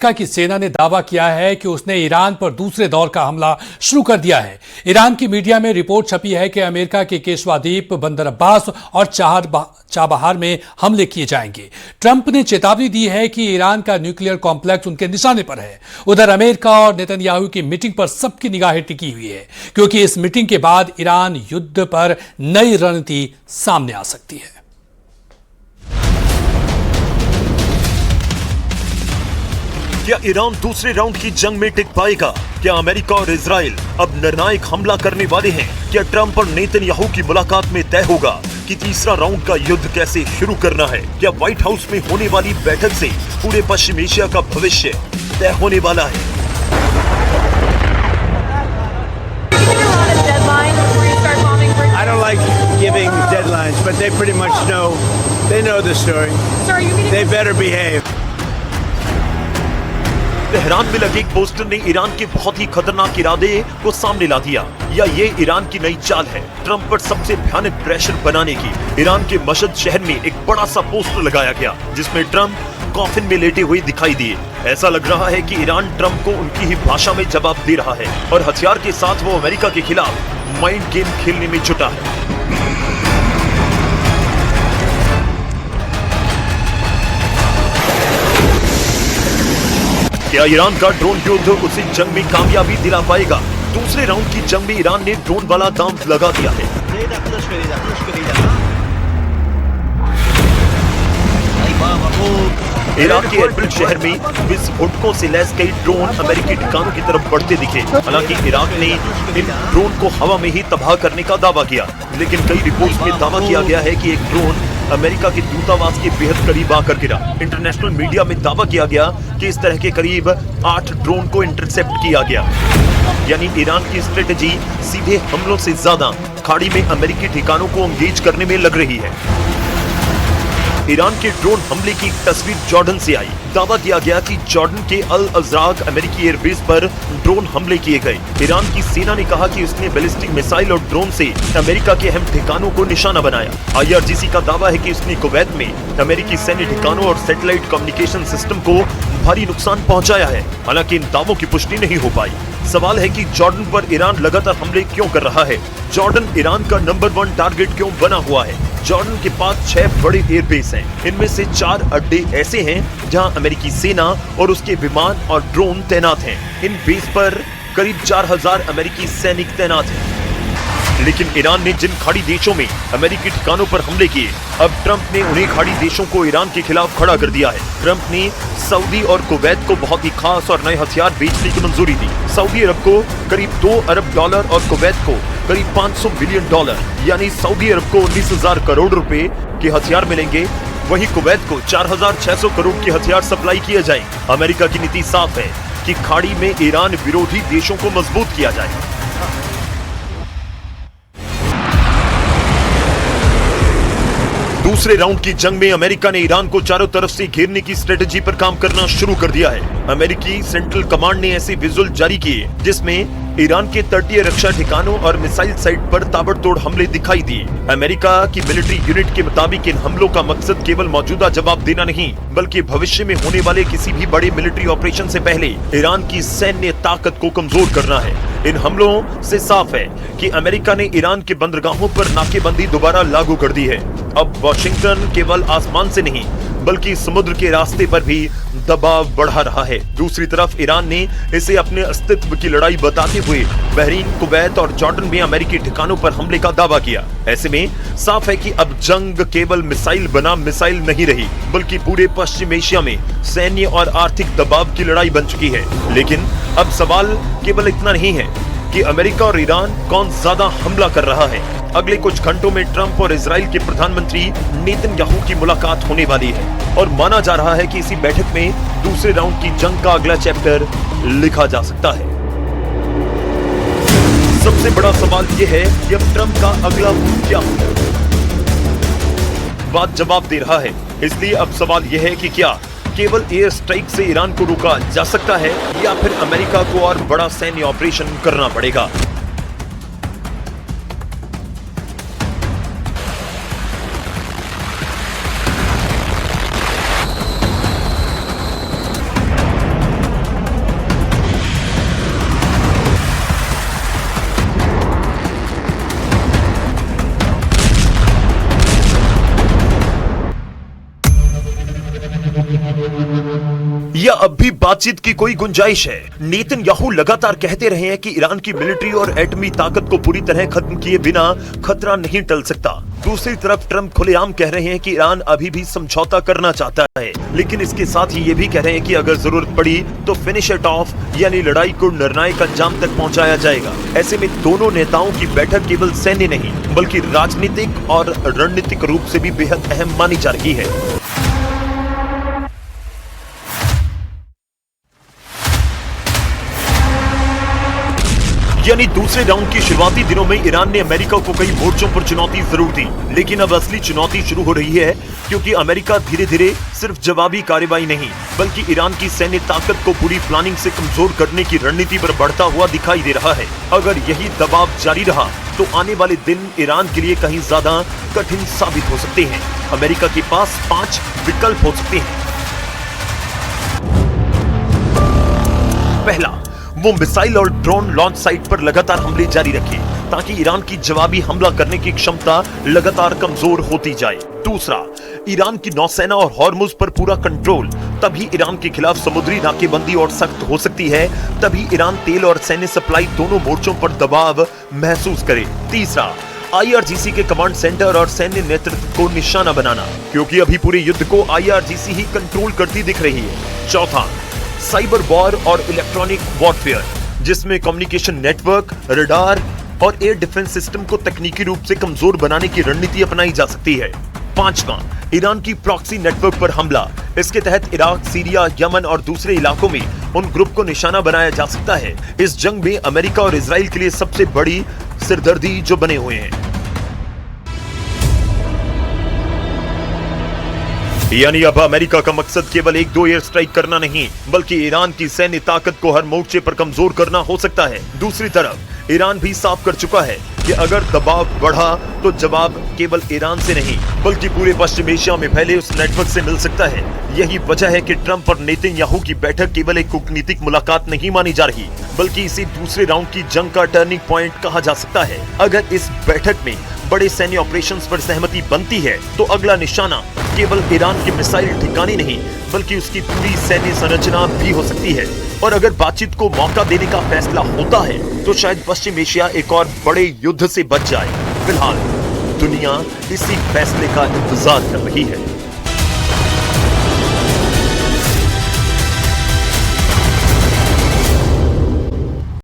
America की सेना ने दावा किया है कि उसने ईरान पर दूसरे दौर का हमला शुरू कर दिया है। ईरान की मीडिया में रिपोर्ट छपी है कि अमेरिका के केशवा द्वीप, बंदर अब्बास और चाबहार में हमले किए जाएंगे। ट्रंप ने चेतावनी दी है कि ईरान का न्यूक्लियर कॉम्प्लेक्स उनके निशाने पर है। उधर अमेरिका और नेतन्याहू की मीटिंग पर सबकी निगाहें टिकी हुई है, क्योंकि इस मीटिंग के बाद ईरान युद्ध पर नई रणनीति सामने आ सकती है। क्या ईरान दूसरे राउंड की जंग में टिक पाएगा? क्या अमेरिका और इजराइल अब निर्णायक हमला करने वाले हैं? क्या ट्रंप और नेतन्याहू की मुलाकात में तय होगा कि तीसरा राउंड का युद्ध कैसे शुरू करना है? क्या व्हाइट हाउस में होने वाली बैठक से पूरे पश्चिम एशिया का भविष्य तय होने वाला है? I don't like giving deadlines, but they pretty much know. They know the story. They better behave. Tehran में लगे एक पोस्टर ने ईरान के बहुत ही खतरनाक इरादे को सामने ला दिया। या ये ईरान की नई चाल है ट्रंप पर सबसे भयानक प्रेशर बनाने की? ईरान के मशहद शहर में एक बड़ा सा पोस्टर लगाया गया जिसमें ट्रंप कॉफिन में लेटे हुए दिखाई दिए। ऐसा लग रहा है कि ईरान ट्रंप को उनकी ही भाषा में जवाब दे रहा है और हथियार के साथ वो अमेरिका के खिलाफ माइंड गेम खेलने में जुटा है। क्या ईरान का ड्रोन युद्ध उसे जंग में कामयाबी दिला पाएगा? दूसरे राउंड की जंग में ईरान ने ड्रोन वाला दांव लगा दिया है। ईरान के एरबिल शहर में विस्फोटकों से लैस कई ड्रोन अमेरिकी ठिकानों की तरफ बढ़ते दिखे। हालांकि इराक ने इन ड्रोन को हवा में ही तबाह करने का दावा किया, लेकिन कई रिपोर्ट्स में दावा किया गया है कि एक ड्रोन अमेरिका के दूतावास के बेहद करीब आकर गिरा। इंटरनेशनल मीडिया में दावा किया गया कि इस तरह के करीब 8 ड्रोन को इंटरसेप्ट किया गया। यानी ईरान की स्ट्रेटेजी सीधे हमलों से ज्यादा खाड़ी में अमेरिकी ठिकानों को एंगेज करने में लग रही है। ईरान के ड्रोन हमले की तस्वीर जॉर्डन से आई। दावा किया गया कि जॉर्डन के अल अजराक अमेरिकी एयरबेस पर ड्रोन हमले किए गए। ईरान की सेना ने कहा कि उसने बैलिस्टिक मिसाइल और ड्रोन से अमेरिका के अहम ठिकानों को निशाना बनाया। IRGC का दावा है कि उसने कुवैत में अमेरिकी सैन्य ठिकानों और सैटेलाइट कम्युनिकेशन सिस्टम को भारी नुकसान पहुंचाया है। हालांकि इन दावों की पुष्टि नहीं हो पाई। सवाल है कि जॉर्डन पर ईरान लगातार हमले क्यों कर रहा है? जॉर्डन ईरान का नंबर 1 टारगेट क्यों बना हुआ है? जॉर्डन के पास 6 बड़े एयरबेस हैं। इनमें से 4 अड्डे ऐसे हैं जहां अमेरिकी सेना और उसके विमान और ड्रोन तैनात हैं। इन बेस पर करीब 4000 अमेरिकी सैनिक तैनात हैं। लेकिन ईरान ने जिन खाड़ी देशों में अमेरिकी ठिकानों पर हमले किए, अब ट्रंप ने उन्हीं खाड़ी देशों को ईरान के खिलाफ खड़ा कर दिया है। ट्रंप ने सऊदी और कुवैत को बहुत ही खास और नए हथियार बेचने की मंजूरी दी। सऊदी अरब को करीब $2 अरब और कुवैत को करीब $500 बिलियन, यानी सऊदी अरब को 19,000 करोड़ रुपए के हथियार मिलेंगे, वहीं कुवैत को 4,600 करोड़ के हथियार सप्लाई किए जाएंगे। अमेरिका की नीति साफ है कि खाड़ी में ईरान विरोधी देशों को मजबूत किया जाए। दूसरे राउंड की जंग में अमेरिका ने ईरान को चारों तरफ से घेरने की स्ट्रेटेजी पर काम करना शुरू कर दिया है। अमेरिकी सेंट्रल कमांड ने ऐसे विजुअल जारी किए जिसमें ईरान के तटीय रक्षा ठिकानों और मिसाइल साइट पर ताबड़तोड़ हमले दिखाई दिए। अमेरिका की मिलिट्री यूनिट के मुताबिक इन हमलों का मकसद केवल मौजूदा जवाब देना नहीं, बल्कि भविष्य में होने वाले किसी भी बड़े मिलिट्री ऑपरेशन से पहले ईरान की सैन्य ताकत को कमजोर करना है। इन हमलों से साफ है कि अमेरिका ने ईरान के बंदरगाहों पर नाकेबंदी दोबारा लागू कर दी है। अब वाशिंगटन केवल आसमान से नहीं बल्कि समुद्र के रास्ते पर भी दबाव बढ़ा रहा है। दूसरी तरफ ईरान ने इसे अपने अस्तित्व की लड़ाई बताते हुए बहरीन, कुवैत और जॉर्डन में अमेरिकी ठिकानों पर हमले का दावा किया। ऐसे में साफ है कि अब जंग केवल मिसाइल बनाम मिसाइल नहीं रही, बल्कि पूरे पश्चिम एशिया में सैन्य और आर्थिक दबाव की लड़ाई बन चुकी है। लेकिन अब सवाल केवल इतना नहीं है कि अमेरिका और ईरान कौन ज्यादा हमला कर रहा है। अगले कुछ घंटों में ट्रंप और इजराइल के प्रधानमंत्री नेतन्याहू की मुलाकात होने वाली है और माना जा रहा है कि इसी बैठक में दूसरे राउंड की जंग का अगला चैप्टर लिखा जा सकता है। सबसे बड़ा सवाल यह है कि अब ट्रंप का अगला मूव क्या होगा? बात जवाब दे रहा है, इसलिए अब सवाल यह है कि क्या केवल एयर स्ट्राइक से ईरान को रोका जा सकता है या फिर अमेरिका को और बड़ा सैन्य ऑपरेशन करना पड़ेगा? अब भी बातचीत की कोई गुंजाइश है? नेतन्याहू लगातार कहते रहे हैं कि ईरान की मिलिट्री और एटमी ताकत को पूरी तरह खत्म किए बिना खतरा नहीं टल सकता। दूसरी तरफ ट्रंप खुलेआम कह रहे हैं कि ईरान अभी भी समझौता करना चाहता है, लेकिन इसके साथ ही ये भी कह रहे हैं कि अगर जरूरत पड़ी तो फिनिश इट ऑफ, यानी लड़ाई को निर्णायक अंजाम तक पहुंचाया जाएगा। ऐसे में दोनों नेताओं की बैठक केवल सैन्य नहीं बल्कि राजनीतिक और रणनीतिक रूप से भी बेहद अहम मानी जा रही है। यानी दूसरे राउंड की शुरुआती दिनों में ईरान ने अमेरिका को कई मोर्चों पर चुनौती जरूर दी, लेकिन अब असली चुनौती शुरू हो रही है, क्योंकि अमेरिका धीरे धीरे सिर्फ जवाबी कार्रवाई नहीं बल्कि ईरान की सैन्य ताकत को पूरी प्लानिंग से कमजोर करने की रणनीति पर बढ़ता हुआ दिखाई दे रहा है। अगर यही दबाव जारी रहा तो आने वाले दिन ईरान के लिए कहीं ज्यादा कठिन साबित हो सकते हैं। अमेरिका के पास 5 विकल्प हो सकते हैं। पहला, वो मिसाइल और ड्रोन लॉन्च साइट पर लगातार हमले जारी रखे ताकि ईरान की जवाबी हमला करने की क्षमता लगातार कमजोर होती जाए। दूसरा, ईरान की नौसेना और हॉर्मुज पर पूरा कंट्रोल, तभी ईरान के खिलाफ समुद्री नाकेबंदी और सख्त हो सकती है, तभी ईरान तेल और सैन्य सप्लाई दोनों मोर्चों पर दबाव महसूस करे। तीसरा, IRGC के कमांड सेंटर और सैन्य नेतृत्व को निशाना बनाना, क्योंकि अभी पूरे युद्ध को IRGC ही कंट्रोल करती दिख रही है। चौथा, साइबर वॉर और इलेक्ट्रॉनिक वॉरफेयर, जिसमें कम्युनिकेशन नेटवर्क, रडार और एयर डिफेंस सिस्टम को तकनीकी रूप से कमजोर बनाने की रणनीति अपनाई जा सकती है। पांचवा, ईरान की प्रॉक्सी नेटवर्क पर हमला। इसके तहत इराक, सीरिया, यमन और दूसरे इलाकों में उन ग्रुप को निशाना बनाया जा सकता है। इस जंग में अमेरिका और इजराइल के लिए सबसे बड़ी सिरदर्दी जो बने हुए हैं। यानी अब अमेरिका का मकसद केवल 1-2 एयर स्ट्राइक करना नहीं बल्कि ईरान की सैन्य ताकत को हर मोर्चे पर कमजोर करना हो सकता है। दूसरी तरफ ईरान भी साफ कर चुका है कि अगर दबाव बढ़ा तो जवाब केवल ईरान से नहीं बल्कि पूरे पश्चिम एशिया में फैले उस नेटवर्क से मिल सकता है। यही वजह है कि ट्रंप और नेतन्याहू की बैठक केवल एक कूटनीतिक मुलाकात नहीं मानी जा रही बल्कि इसी दूसरे राउंड की जंग का टर्निंग पॉइंट कहा जा सकता है। अगर इस बैठक में बड़े सैन्य ऑपरेशंस पर सहमति बनती है तो अगला निशाना केवल ईरान के मिसाइल ठिकाने नहीं बल्कि उसकी पूरी सैन्य संरचना भी हो सकती है। और अगर बातचीत को मौका देने का फैसला होता है तो शायद पश्चिम एशिया एक और बड़े युद्ध से बच जाए। फिलहाल दुनिया इसी फैसले का इंतजार कर रही है।